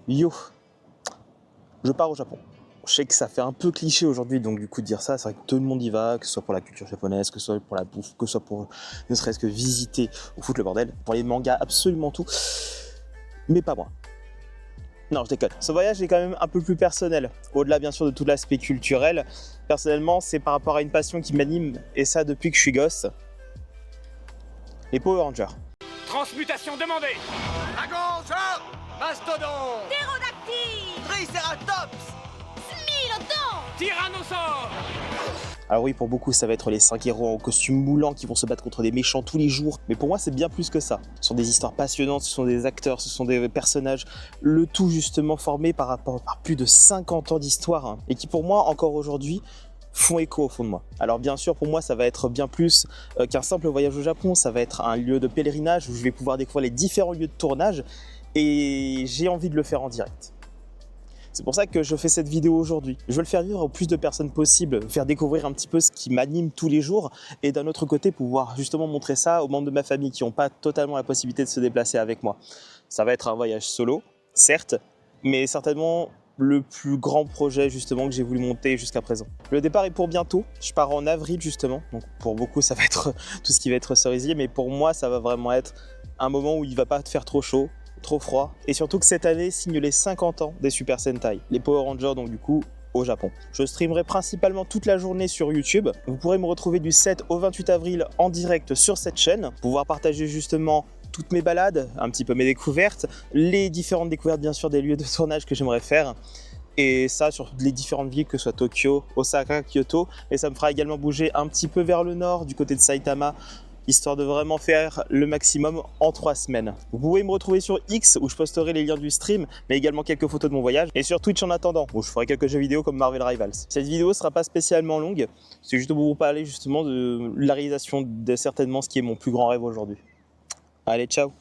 Yo, je pars au Japon. Je sais que ça fait un peu cliché aujourd'hui, donc du coup de dire ça, c'est vrai que tout le monde y va, que ce soit pour la culture japonaise, que ce soit pour la bouffe, que ce soit pour ne serait-ce que visiter ou foutre le bordel, pour les mangas, absolument tout, mais pas moi. Non, je déconne. Ce voyage est quand même un peu plus personnel, au-delà bien sûr de tout l'aspect culturel. Personnellement, c'est par rapport à une passion qui m'anime, et ça depuis que je suis gosse, les Power Rangers. Transmutation demandée. Dragon, sort! Mastodon, Ptérodactyle, Triceratops! Tyrannosaure. Alors oui, pour beaucoup, ça va être les 5 héros en costume moulant qui vont se battre contre des méchants tous les jours. Mais pour moi, c'est bien plus que ça. Ce sont des histoires passionnantes, ce sont des acteurs, ce sont des personnages. Le tout justement formé par plus de 50 ans d'histoire. Hein, et qui pour moi, encore aujourd'hui, font écho au fond de moi. Alors bien sûr, pour moi, ça va être bien plus qu'un simple voyage au Japon. Ça va être un lieu de pèlerinage où je vais pouvoir découvrir les différents lieux de tournage. Et j'ai envie de le faire en direct. C'est pour ça que je fais cette vidéo aujourd'hui. Je veux le faire vivre au plus de personnes possible, faire découvrir un petit peu ce qui m'anime tous les jours et d'un autre côté pouvoir justement montrer ça aux membres de ma famille qui n'ont pas totalement la possibilité de se déplacer avec moi. Ça va être un voyage solo, certes, mais certainement le plus grand projet justement que j'ai voulu monter jusqu'à présent. Le départ est pour bientôt, je pars en avril justement, donc pour beaucoup ça va être tout ce qui va être cerisier, mais pour moi ça va vraiment être un moment où il ne va pas te faire trop chaud, trop froid, et surtout que cette année signe les 50 ans des Super Sentai, les Power Rangers donc du coup au Japon. Je streamerai principalement toute la journée sur YouTube. Vous pourrez me retrouver du 7 au 28 avril en direct sur cette chaîne, pouvoir partager justement toutes mes balades, un petit peu mes découvertes, les différentes découvertes bien sûr des lieux de tournage que j'aimerais faire, et ça sur les différentes villes que ce soit Tokyo, Osaka, Kyoto, et ça me fera également bouger un petit peu vers le nord du côté de Saitama, histoire de vraiment faire le maximum en 3 semaines. Vous pouvez me retrouver sur X où je posterai les liens du stream, mais également quelques photos de mon voyage, et sur Twitch en attendant, où je ferai quelques jeux vidéo comme Marvel Rivals. Cette vidéo sera pas spécialement longue, c'est juste pour vous parler justement de la réalisation de certainement ce qui est mon plus grand rêve aujourd'hui. Allez, ciao!